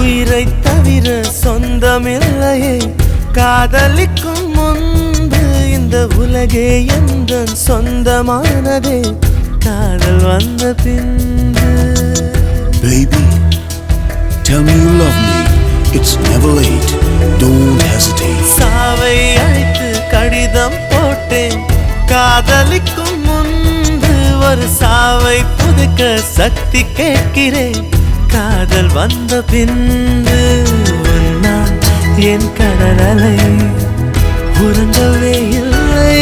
உயிரை தவிர சொந்தமில்லையே காதலிக்கும் முன்பு இந்த உலகே எந்தன் சொந்தமானதே காதல் வந்த பின்பு. Baby, tell me you love me. It's never late. Don't hesitate. சாவை அழைத்து கடிதம் போட்டேன் காதலிக்கும் முன்பு ஒரு சாவை புதுக்க சக்தி கேட்கிறேன் காதல் வந்த பின்பு. உன்னால் என் கடலலை உறங்கவே இல்லை,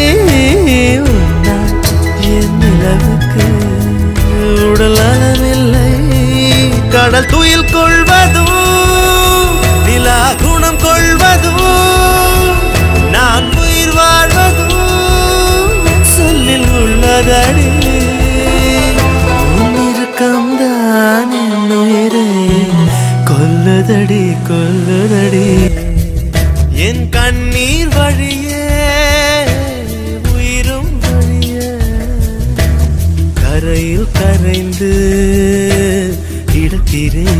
உன்னால் என் நிலவுக்கு உடல் அளவில்லை. கடல் துயில் கொள்வதும் நிலா குணம் கொள்வதும் நான் உயிர் வாழ்வதும் சொல்லில் உள்ளதடி. உன்னிருக்கம்தான் என் உயிரை கொல்லுதடி கொல்லுதடி. என் கண்ணீர் வழியே உயிரும் வழியே கரையில் கரைந்து கிடக்கிறே.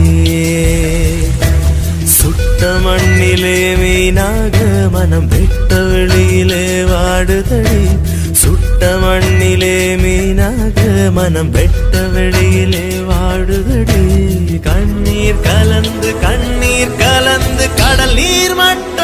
சுட்ட மண்ணிலே மீனாக மனம் வெட்ட வெளியிலே வாடுதடி. சுட்ட மண்ணிலே மீனாக மனம் வெட்ட வெளியிலே வாடுதடி. கண்ணீர் கலந்து கடல் நீர் மட்டும்